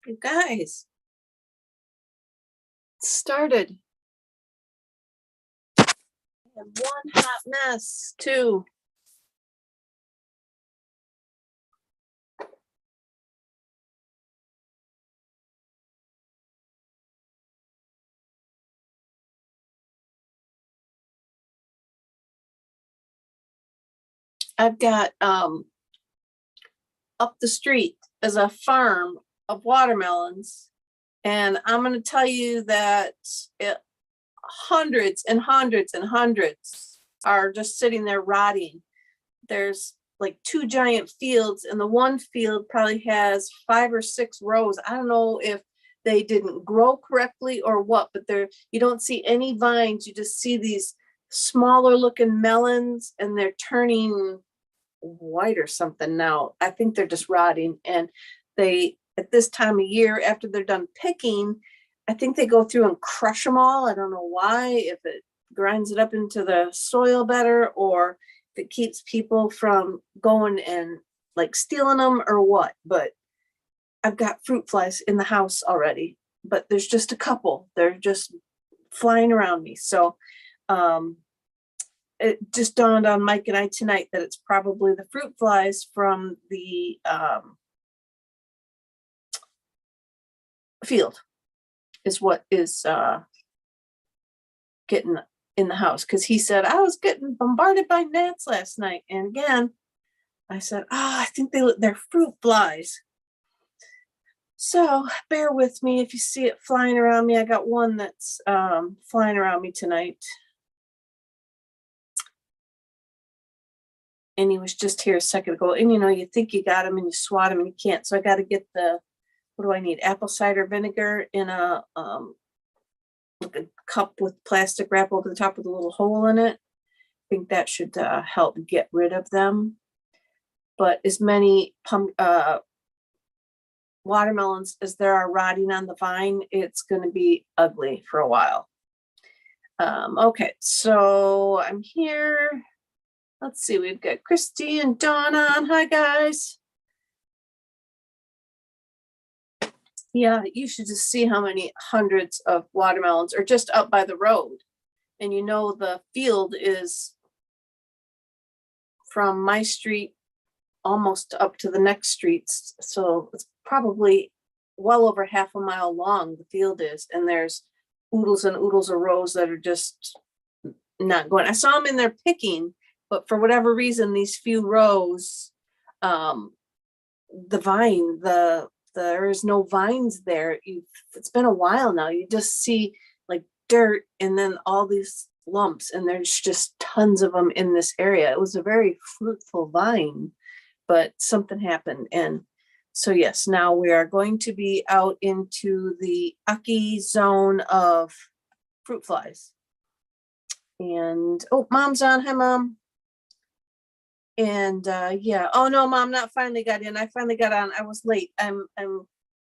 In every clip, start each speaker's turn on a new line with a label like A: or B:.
A: You guys, it started. And one hot mess, too. I've got up the street is a farm of watermelons, and I'm going to tell you that hundreds and hundreds and hundreds are just sitting there rotting. There's like 2 giant fields, and the one field probably has 5 or 6 rows. I don't know if they didn't grow correctly or what, but you don't see any vines. You just see these smaller looking melons, and they're turning white or something now. I think they're just rotting, and they, at this time of year, after they're done picking, I think they go through and crush them all. I don't know why, if it grinds it up into the soil better, or if it keeps people from going and like stealing them or what. But I've got fruit flies in the house already, but there's just a couple. They're just flying around me. So it just dawned on Mike and I tonight that it's probably the fruit flies from the field is what is getting in the house, because he said, I was getting bombarded by gnats last night. And again, I said, I think they're fruit flies. So bear with me if you see it flying around me. I got one that's flying around me tonight. And he was just here a second ago. And you think you got him and you swat him and you can't. So I got to get what do I need? Apple cider vinegar in a like a cup with plastic wrap over the top with a little hole in it. I think that should help get rid of them. But as many watermelons as there are rotting on the vine, it's going to be ugly for a while. Okay, so I'm here. Let's see, we've got Christy and Dawn on. Hi, guys. Yeah, you should just see how many hundreds of watermelons are just up by the road. And the field is from my street almost up to the next streets. So it's probably well over half a mile long, the field is. And there's oodles and oodles of rows that are just not going. I saw them in there picking, but for whatever reason, these few rows, the vine, there is no vines there. It's been a while now. You just see like dirt and then all these lumps, and there's just tons of them in this area. It was a very fruitful vine, but something happened. And so yes, now we are going to be out into the Aki zone of fruit flies. And Mom's on. Hi, Mom. And yeah, oh no, Mom, not finally got in. I finally got on. I was late. I'm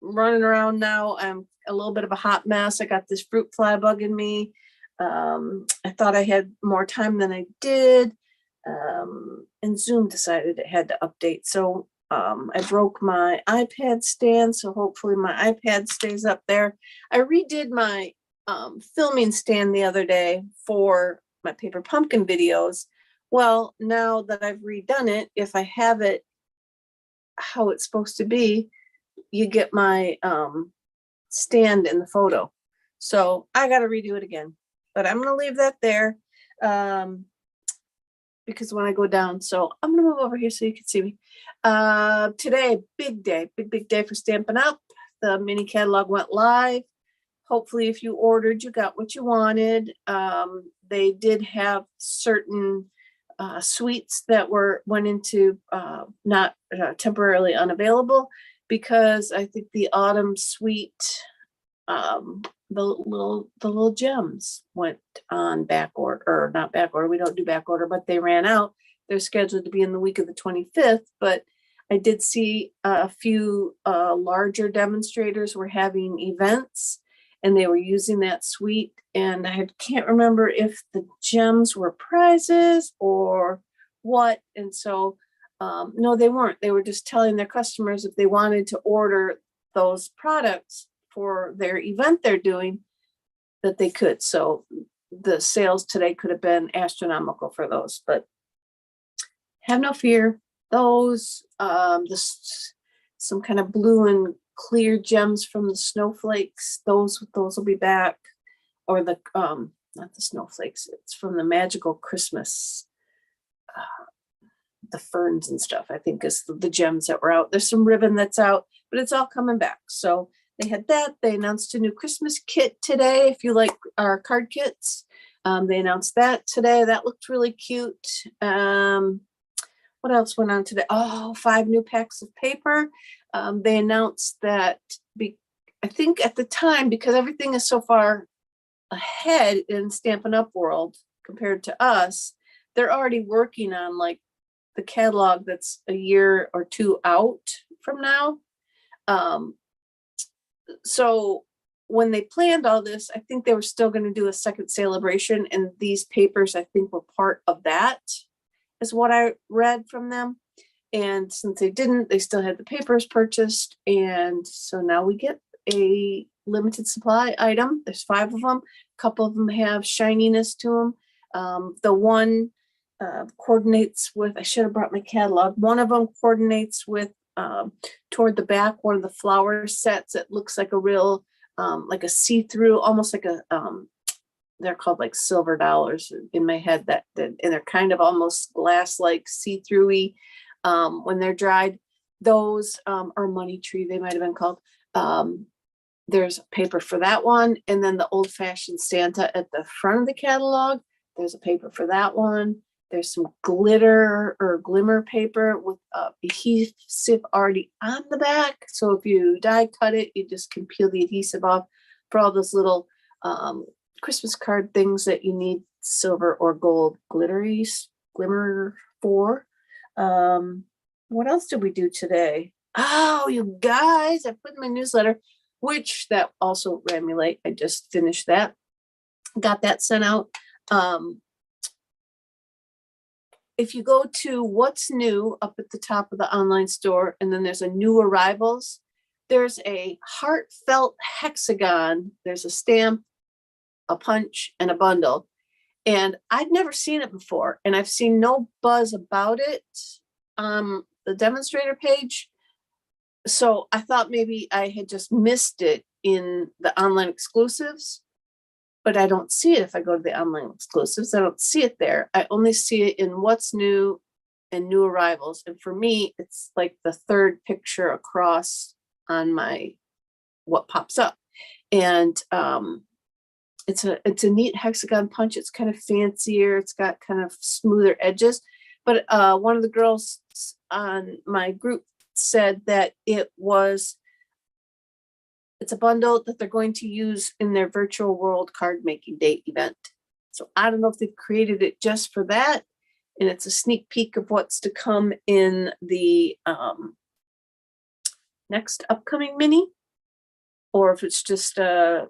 A: running around now. I'm a little bit of a hot mess. I got this fruit fly bugging me. I thought I had more time than I did. And Zoom decided it had to update. So I broke my iPad stand. So hopefully my iPad stays up there. I redid my filming stand the other day for my paper pumpkin videos. Well, now that I've redone it, if I have it how it's supposed to be, you get my stand in the photo. So I got to redo it again, but I'm going to leave that there because when I go down, so I'm going to move over here so you can see me. Today, big day for Stampin' Up. The mini catalog went live. Hopefully, if you ordered, you got what you wanted. They did have certain suites that went into not temporarily unavailable, because I think the autumn suite, the little gems went on back order, or not back order. We don't do back order, but they ran out. They're scheduled to be in the week of the 25th, but I did see a few larger demonstrators were having events, and they were using that suite. And I can't remember if the gems were prizes or what. And so, no, they weren't. They were just telling their customers if they wanted to order those products for their event they're doing, that they could. So the sales today could have been astronomical for those, but have no fear. Those, some kind of blue and clear gems from the snowflakes, those will be back. Or the, not the snowflakes, it's from the Magical Christmas, the ferns and stuff, I think is the gems that were out. There's some ribbon that's out, but it's all coming back. So they had that. They announced a new Christmas kit today. If you like our card kits, they announced that today. That looked really cute. What else went on today? Oh, 5 new packs of paper. They announced that, I think at the time, because everything is so far ahead in Stampin' Up world compared to us, they're already working on like the catalog that's a year or two out from now. So when they planned all this, I think they were still going to do a second celebration, and these papers I think were part of that, is what I read from them. And since they didn't, they still had the papers purchased, and so now we get a limited supply item. There's 5 of them. A couple of them have shininess to them. The one coordinates with, I should have brought my catalog. One of them coordinates with toward the back, one of the flower sets. It looks like a real, like a see-through, almost like a, they're called like silver dollars in my head, and they're kind of almost glass-like, see-through-y when they're dried. Those, or money tree, they might have been called. There's paper for that one. And then the old-fashioned Santa at the front of the catalog, there's a paper for that one. There's some glitter or glimmer paper with adhesive already on the back. So if you die cut it, you just can peel the adhesive off for all those little Christmas card things that you need silver or gold glimmer for. What else did we do today? Oh, you guys, I put in my newsletter, which that also ran me late. I just finished that. Got that sent out. If you go to what's new up at the top of the online store, and then there's a new arrivals, there's a heartfelt hexagon. There's a stamp, a punch, and a bundle. And I'd never seen it before. And I've seen no buzz about it on the demonstrator page. So I thought maybe I had just missed it in the online exclusives, but I don't see it if I go to the online exclusives. I don't see it there. I only see it in what's new and new arrivals. And for me, it's like the 3rd picture across on my, what pops up. And it's a neat hexagon punch. It's kind of fancier. It's got kind of smoother edges. But one of the girls on my group said that it's a bundle that they're going to use in their virtual world card making day event. So I don't know if they've created it just for that, and it's a sneak peek of what's to come in the next upcoming mini, or if it's just a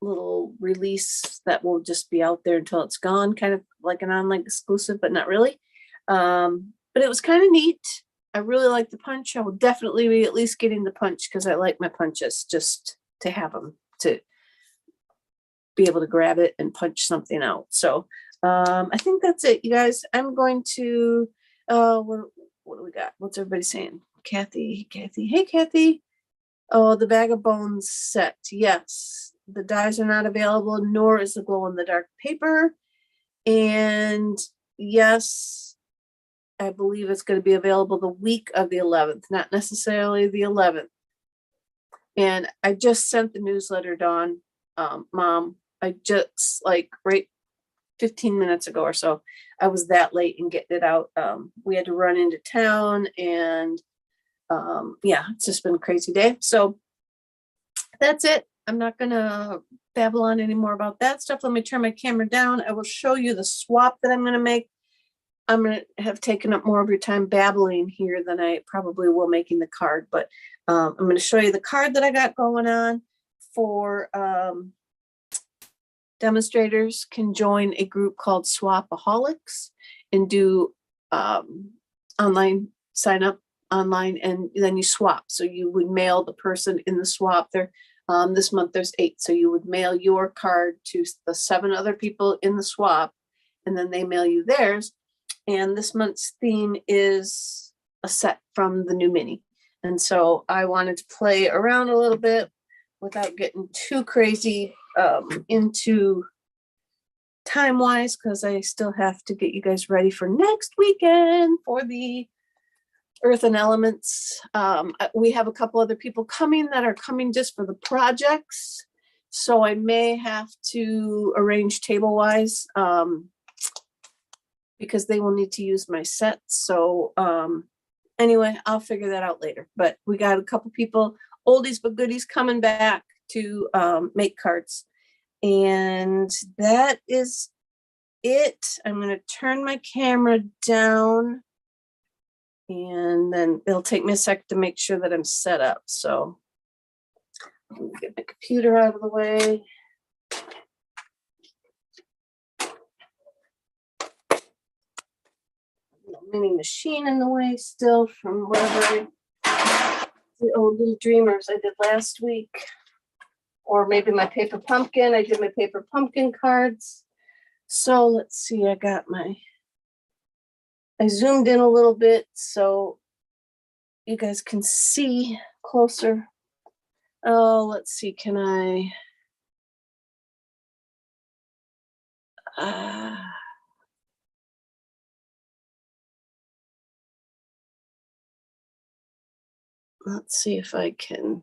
A: little release that will just be out there until it's gone, kind of like an online exclusive, but not really. But it was kind of neat. I really like the punch. I will definitely be at least getting the punch because I like my punches, just to have them, to be able to grab it and punch something out. So I think that's it, you guys. I'm going to, what do we got? What's everybody saying? Kathy. Hey, Kathy. Oh, the Bag of Bones set. Yes, the dies are not available, nor is the glow-in-the-dark paper. And yes, I believe it's going to be available the week of the 11th, not necessarily the 11th. And I just sent the newsletter, Dawn, Mom. I just, like, right 15 minutes ago or so, I was that late in getting it out. We had to run into town, and yeah, it's just been a crazy day. So that's it. I'm not going to babble on anymore about that stuff. Let me turn my camera down. I will show you the swap that I'm going to make. I'm going to have taken up more of your time babbling here than I probably will making the card, but I'm going to show you the card that I got going on for demonstrators can join a group called Swapaholics and do online sign up online, and then you swap. So you would mail the person in the swap there. This month there's 8. So you would mail your card to the 7 other people in the swap, and then they mail you theirs. And this month's theme is a set from the new mini. And so I wanted to play around a little bit without getting too crazy into time-wise, because I still have to get you guys ready for next weekend for the Earth and Elements. We have a couple other people coming that are coming just for the projects. So I may have to arrange table-wise because they will need to use my set. So anyway, I'll figure that out later. But we got a couple people, oldies but goodies, coming back to make cards. And that is it. I'm going to turn my camera down, and then it'll take me a sec to make sure that I'm set up. So I'm going to get my computer out of the way. Mini machine in the way still from whatever the old little dreamers I did last week. Or maybe my paper pumpkin. I did my paper pumpkin cards. So let's see, I zoomed in a little bit so you guys can see closer. Oh, let's see, can I let's see if I can.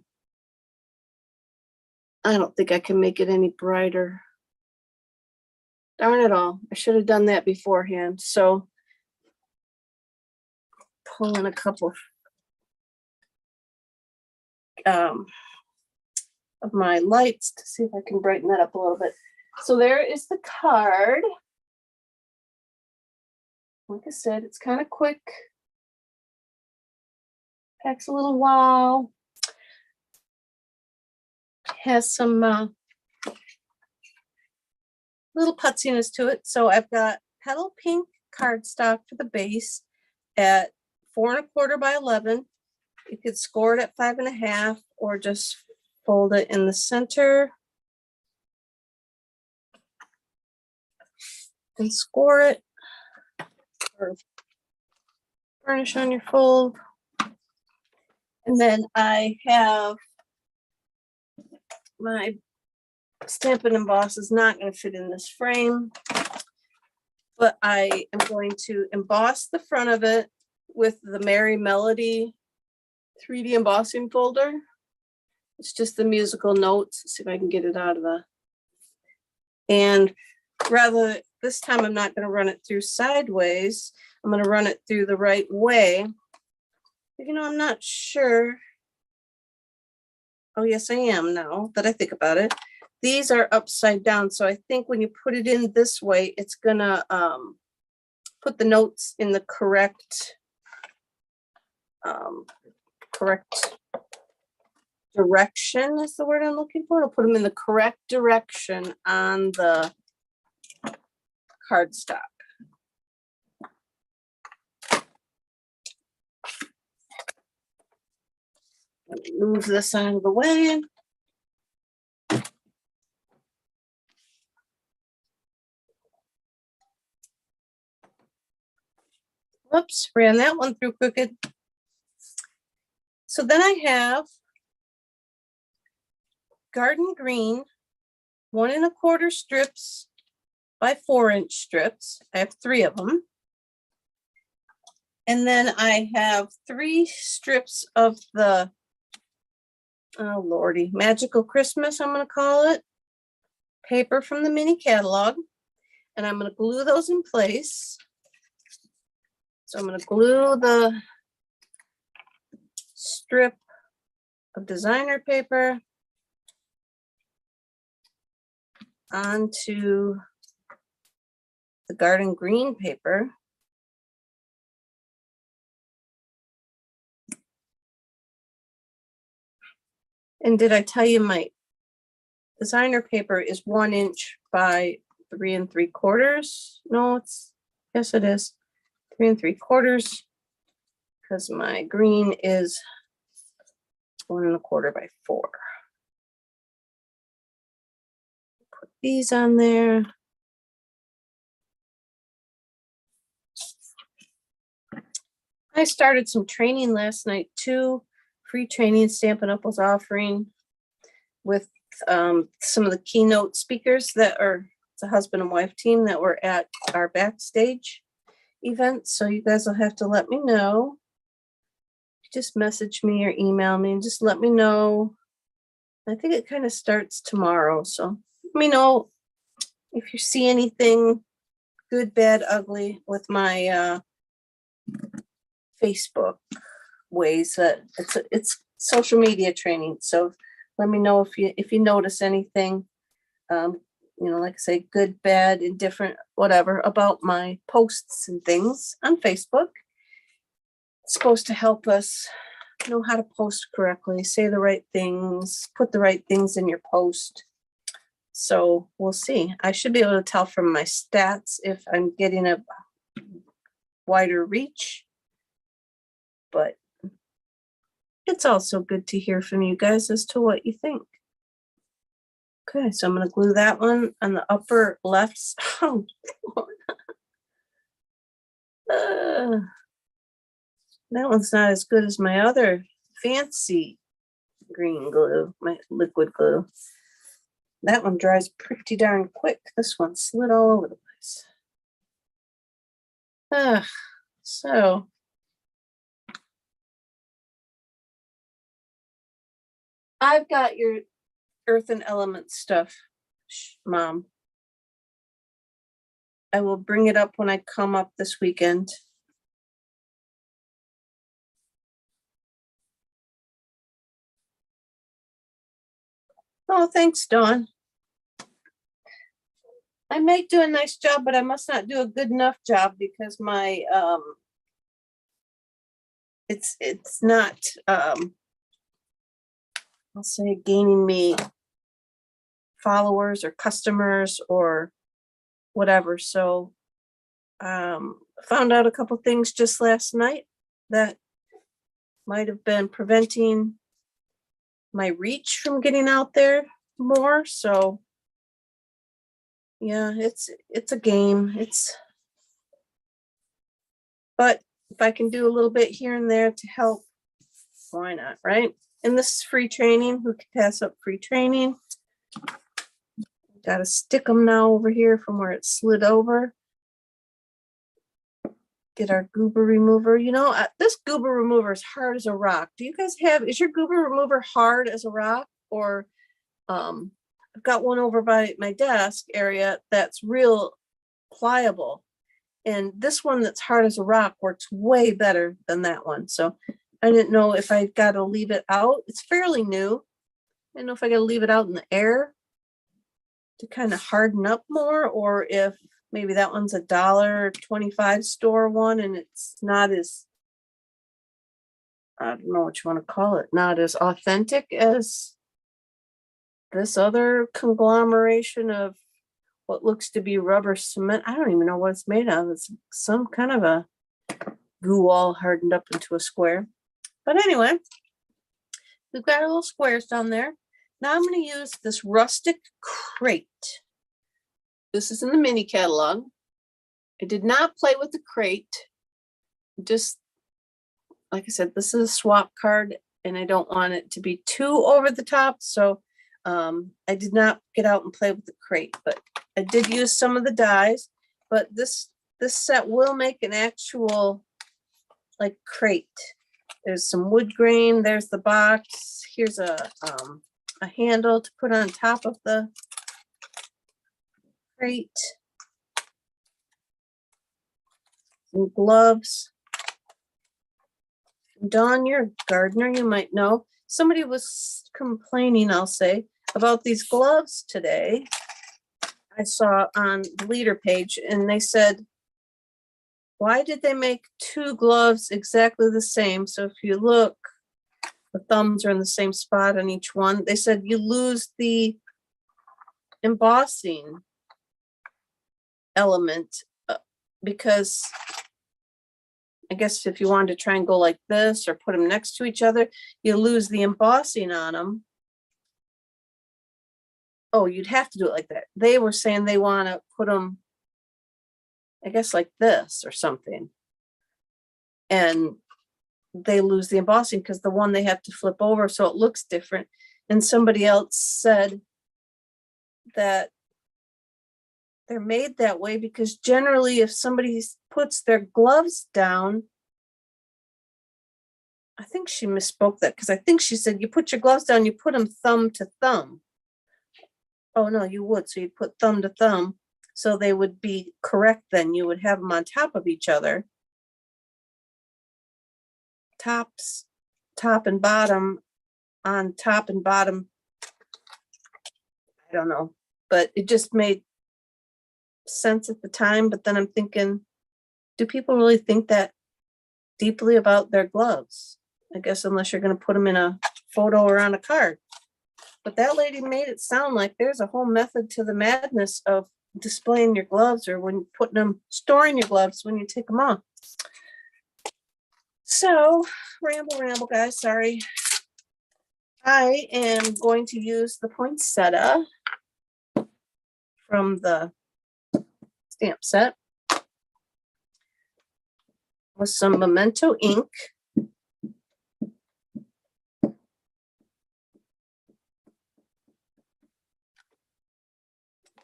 A: I don't think I can make it any brighter. Darn it all. I should have done that beforehand. So pull in a couple of my lights to see if I can brighten that up a little bit. So there is the card. Like I said, it's kind of quick. Packs a little wow. Has some little putziness to it. So I've got Petal Pink cardstock for the base at 4 1/4 by 11. You could score it at 5 1/2 or just fold it in the center and score it, or burnish on your fold. And then I have my Stampin Emboss is not going to fit in this frame, but I am going to emboss the front of it with the Merry Melody 3D embossing folder. It's just the musical notes. Let's see if I can get it out of the, and rather this time I'm not going to run it through sideways. I'm going to run it through the right way. You know, I'm not sure. Oh, yes, I am now that I think about it. These are upside down. So I think when you put it in this way, it's gonna put the notes in the correct direction is the word I'm looking for. It'll put them in the correct direction on the cardstock. Move this out of the way. Whoops, ran that one through crooked. So then I have garden green 1 1/4 strips by 4-inch strips. I have 3 of them. And then I have 3 strips of the, oh lordy, Magical Christmas, I'm going to call it, paper from the mini catalog. And I'm going to glue those in place. So I'm going to glue the strip of designer paper onto the garden green paper. And did I tell you my designer paper is 1 inch by 3 3/4? No, it's, yes it is. 3 3/4 because my green is 1¼ by 4. Put these on there. I started some training last night too. Free training Stampin' Up was offering with some of the keynote speakers that are the husband and wife team that were at our backstage event. So you guys will have to let me know. Just message me or email me and just let me know. I think it kind of starts tomorrow. So let me know if you see anything good, bad, ugly with my Facebook ways that it's social media training. So let me know if you notice anything, like I say, good, bad, indifferent, whatever, about my posts and things on Facebook. It's supposed to help us know how to post correctly, say the right things, put the right things in your post. So we'll see. I should be able to tell from my stats if I'm getting a wider reach, but it's also good to hear from you guys as to what you think. Okay, so I'm going to glue that one on the upper left. Oh, that one's not as good as my other fancy green glue, my liquid glue. That one dries pretty darn quick. This one slid all over the place. So I've got your earth and element stuff, Mom. I will bring it up when I come up this weekend. Oh, thanks, Dawn. I might do a nice job, but I must not do a good enough job because my it's not I'll say gaining me followers or customers or whatever. So found out a couple things just last night that might have been preventing my reach from getting out there more. So yeah, it's a game. But if I can do a little bit here and there to help, why not, right? And this is free training. Who can pass up free training? Got to stick them now over here from where it slid over. Get our goober remover. This goober remover is hard as a rock. Do you guys is your goober remover hard as a rock? Or I've got one over by my desk area that's real pliable. And this one that's hard as a rock works way better than that one. So I didn't know if I got to leave it out. It's fairly new. I don't know if I got to leave it out in the air to kind of harden up more, or if maybe that one's $1.25 store one and it's not as, I don't know what you want to call it, not as authentic as this other conglomeration of what looks to be rubber cement. I don't even know what it's made of. It's some kind of a goo all hardened up into a square. But anyway, we've got our little squares down there. Now I'm going to use this Rustic Crate. This is in the mini catalog. I did not play with the crate. Just, like I said, this is a swap card and I don't want it to be too over the top. So I did not get out and play with the crate, but I did use some of the dies. But this set will make an actual like crate. There's some wood grain. There's the box. Here's a handle to put on top of the crate. Some gloves. Dawn, you're a gardener, you might know. Somebody was complaining, I'll say, about these gloves today. I saw on the leader page, and they said, why did they make 2 gloves exactly the same? So if you look, the thumbs are in the same spot on each one. They said you lose the embossing element because I guess if you wanted to try and go like this or put them next to each other, you lose the embossing on them. Oh, you'd have to do it like that. They were saying they want to put them, I guess, like this or something. And they lose the embossing because the one they have to flip over so it looks different. And somebody else said that they're made that way because generally if somebody puts their gloves down, I think she misspoke that because I think she said you put your gloves down, you put them thumb to thumb. Oh no, you would. So you'd put thumb to thumb. So they would be correct then. You would have them on top of each other. Top and bottom on top and bottom. I don't know, but it just made sense at the time. But then I'm thinking, do people really think that deeply about their gloves? I guess unless you're going to put them in a photo or on a card. But that lady made it sound like there's a whole method to the madness of displaying your gloves or when putting them, storing your gloves when you take them off. So, ramble, guys, sorry. I am going to use the poinsettia from the stamp set with some Memento ink.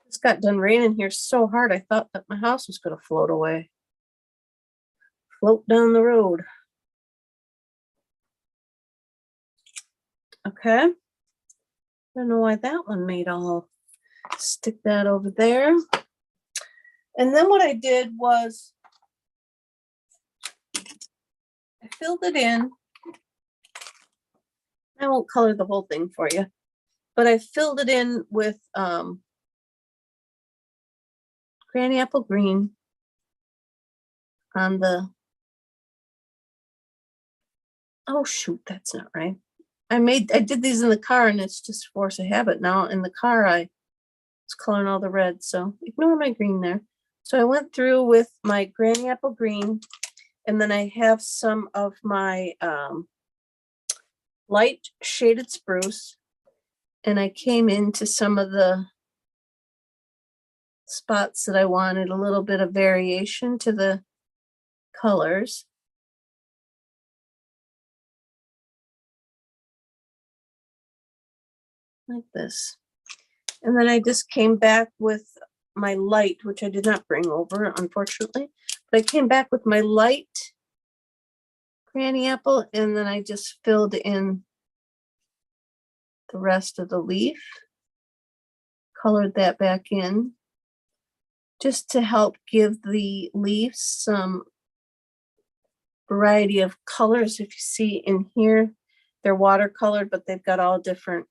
A: It's got done raining here so hard, I thought that my house was going to float away. Float down the road. Okay. I don't know why that one made all. Stick that over there. And then what I did was I filled it in. I won't color the whole thing for you, but I filled it in with Granny Apple Green on the, oh shoot, that's not right. I did these in the car and it's just force of habit now. In the car, I was coloring all the red, so ignore my green there. So I went through with my Granny Apple Green, and then I have some of my light shaded spruce, and I came into some of the spots that I wanted a little bit of variation to the colors. Like this. And then I just came back with my light, which I did not bring over, unfortunately. But I came back with my light Granny Apple, and then I just filled in the rest of the leaf. Colored that back in, just to help give the leaves some variety of colors. If you see in here, they're watercolored, but they've got all different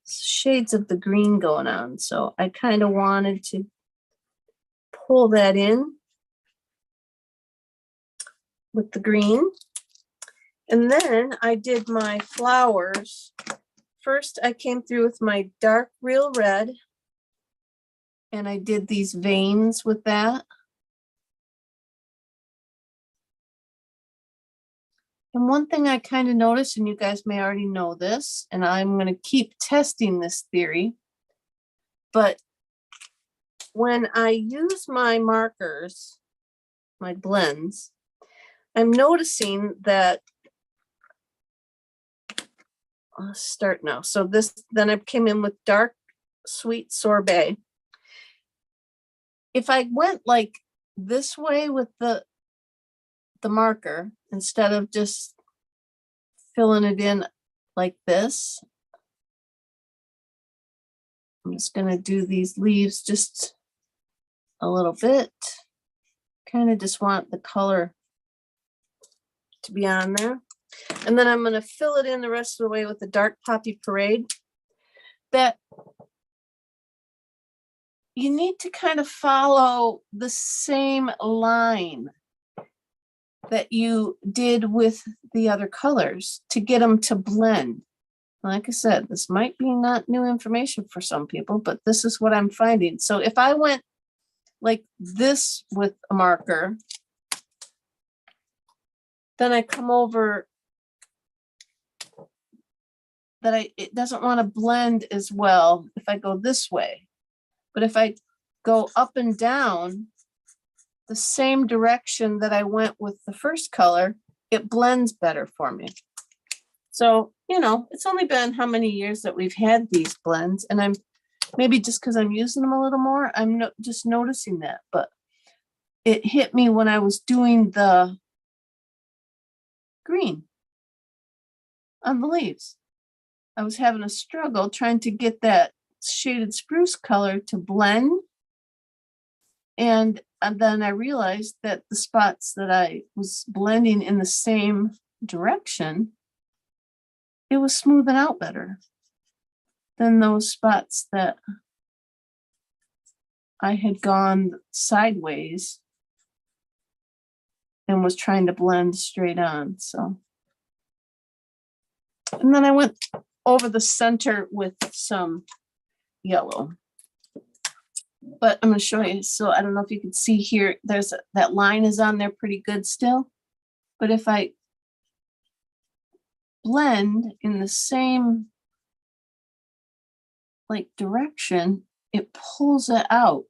A: shades of the green going on. So I kind of wanted to pull that in with the green. And then I did my flowers. First, I came through with my dark real red, and I did these veins with that. And one thing I kind of noticed, and you guys may already know this, and I'm going to keep testing this theory, but when I use my markers, my blends, I'm noticing that, I'll start now. So this, then I came in with dark sweet sorbet. If I went like this way with the marker, instead of just filling it in like this, I'm just going to do these leaves just a little bit. Kind of just want the color to be on there. And then I'm going to fill it in the rest of the way with the dark poppy parade. That you need to kind of follow the same line that you did with the other colors to get them to blend. Like I said, this might be not new information for some people, but this is what I'm finding. So if I went like this with a marker, then I come over that it doesn't want to blend as well if I go this way. But if I go up and down the same direction that I went with the first color, it blends better for me. So, you know, it's only been how many years that we've had these blends, and I'm maybe just because I'm using them a little more, I'm just noticing that, but it hit me when I was doing the green on the leaves. I was having a struggle trying to get that shaded spruce color to blend. And then I realized that the spots that I was blending in the same direction, it was smoothing out better than those spots that I had gone sideways and was trying to blend straight on. So, and then I went over the center with some yellow. But I'm going to show you. So I don't know if you can see here, there's that line is on there pretty good still. But if I blend in the same like direction, it pulls it out,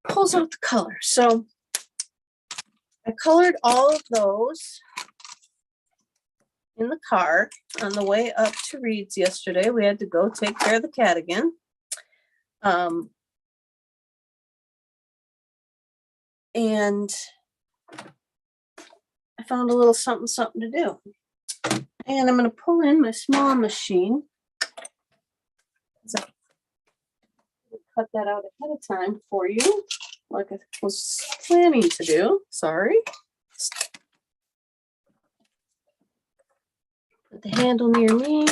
A: pulls out the color. So I colored all of those in the car on the way up to Reed's yesterday. We had to go take care of the cat again. And I found a little something to do. And I'm going to pull in my small machine. So cut that out ahead of time for you, like I was planning to do. Sorry. Put the handle near me. I'm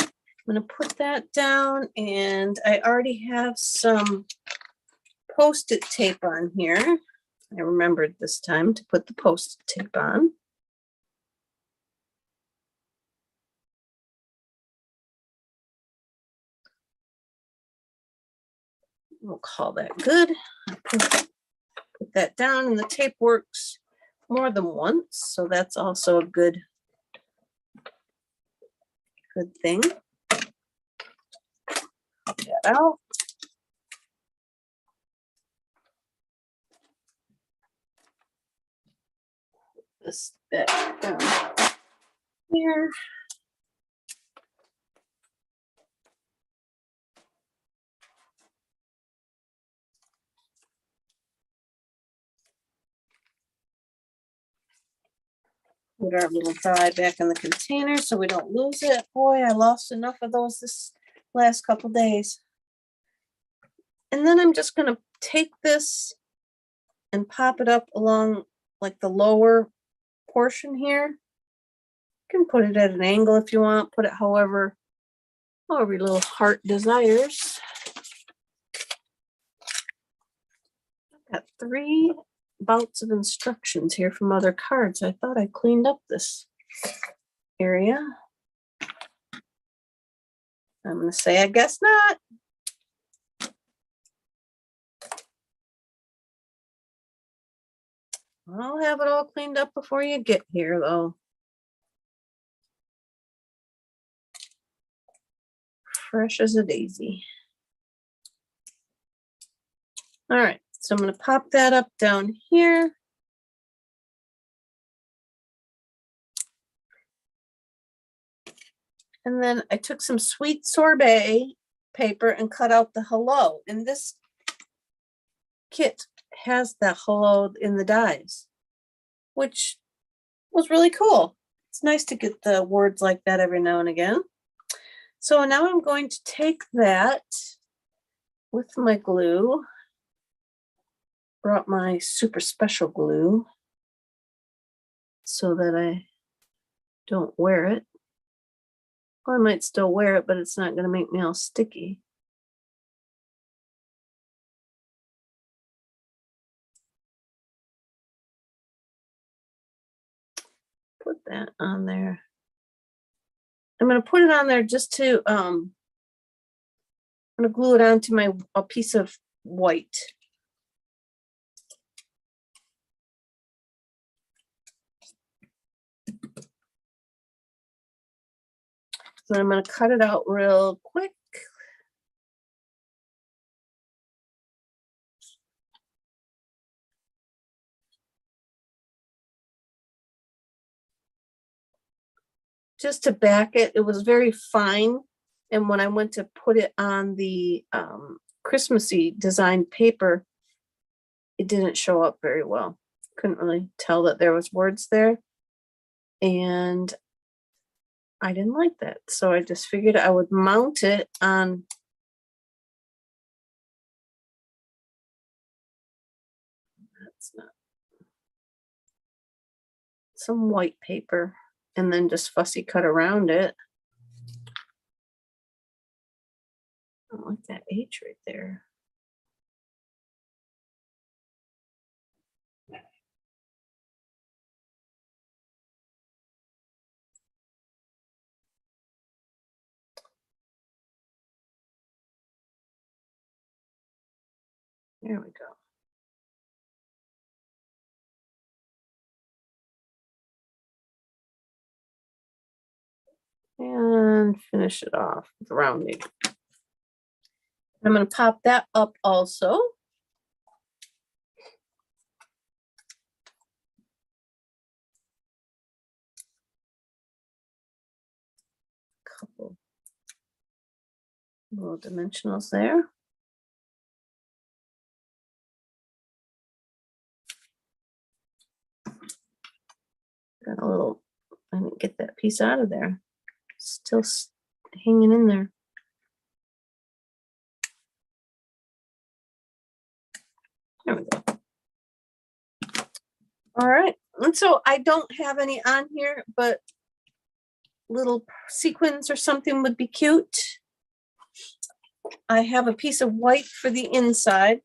A: going to put that down, and I already have some Post-it tape on here. I remembered this time to put the Post-it tape on. We'll call that good. Put that down, and the tape works more than once, so that's also a good thing. Put that out. Put this back down here. Put our little die back in the container so we don't lose it. Boy, I lost enough of those this last couple days. And then I'm just going to take this and pop it up along like the lower portion here. You can put it at an angle if you want, put it however your little heart desires. I've got 3 bouts of instructions here from other cards. I thought I cleaned up this area. I'm going to say, I guess not. I'll have it all cleaned up before you get here, though. Fresh as a daisy. All right, so I'm going to pop that up down here. And then I took some sweet sorbet paper and cut out the hello. And this kit has that hello in the dies, which was really cool. It's nice to get the words like that every now and again. So now I'm going to take that with my glue. Brought my super special glue so that I don't wear it. Well, I might still wear it, but it's not going to make me all sticky. Put that on there. I'm going to put it on there just to, I'm going to glue it onto a piece of white. So I'm going to cut it out real quick. Just to back it, it was very fine. And when I went to put it on the Christmassy design paper, it didn't show up very well. Couldn't really tell that there was words there. And I didn't like that. So I just figured I would mount it on some white paper and then just fussy cut around it. I don't like that H right there. There we go. And finish it off with rounding. I'm going to pop that up also. Couple little dimensionals there. Got a little, I didn't get that piece out of there. Still hanging in there. There we go. All right, and so I don't have any on here, but little sequins or something would be cute. I have a piece of white for the inside,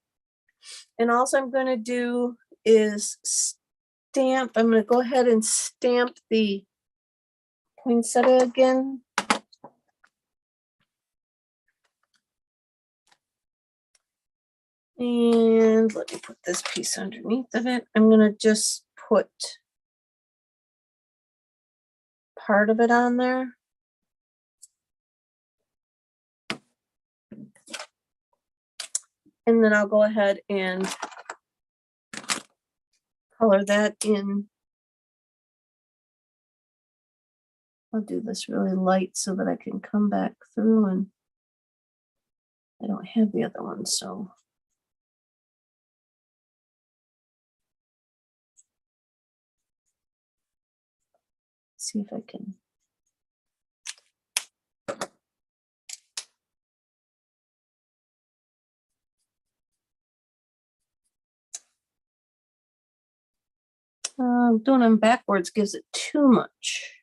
A: and all I'm going to do is stamp. I'm going to go ahead and stamp the poinsettia again. And let me put this piece underneath of it. I'm going to just put part of it on there. And then I'll go ahead and color that in. I'll do this really light so that I can come back through, and I don't have the other one, so. See if I can. Doing them backwards gives it too much.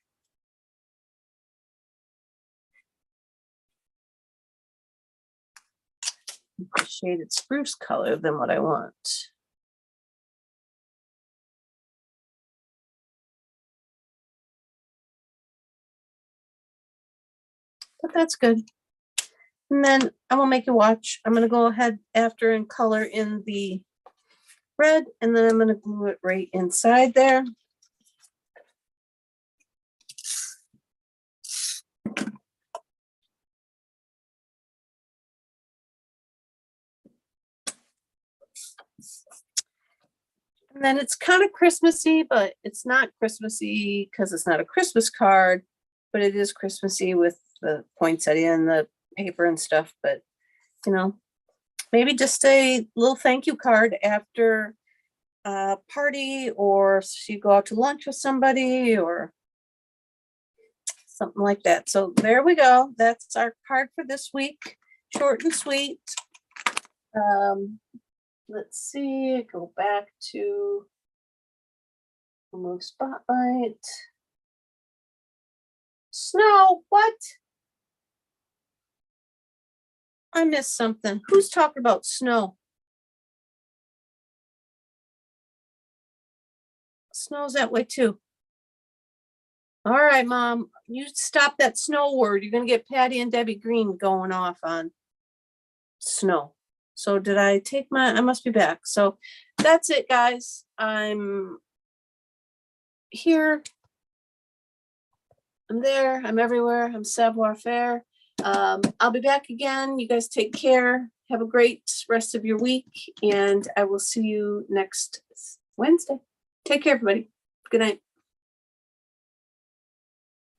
A: Shaded spruce color than what I want. But that's good. And then I will make you watch. I'm going to go ahead after and color in the red, and then I'm going to glue it right inside there. And then it's kind of Christmassy, but it's not Christmassy because it's not a Christmas card, but it is Christmassy with the poinsettia and the paper and stuff. But, you know, maybe just a little thank you card after a party, or you go out to lunch with somebody or something like that. So there we go. That's our card for this week. Short and sweet. Let's see, go back to remove spotlight. Snow, what? I missed something. Who's talking about snow? Snow's that way too. All right, Mom, you stop that snow word. You're gonna get Patty and Debbie Green going off on snow. So did I take I must be back. So that's it, guys. I'm here. I'm there. I'm everywhere. I'm savoir faire. I'll be back again. You guys take care. Have a great rest of your week, and I will see you next Wednesday. Take care, everybody. Good night.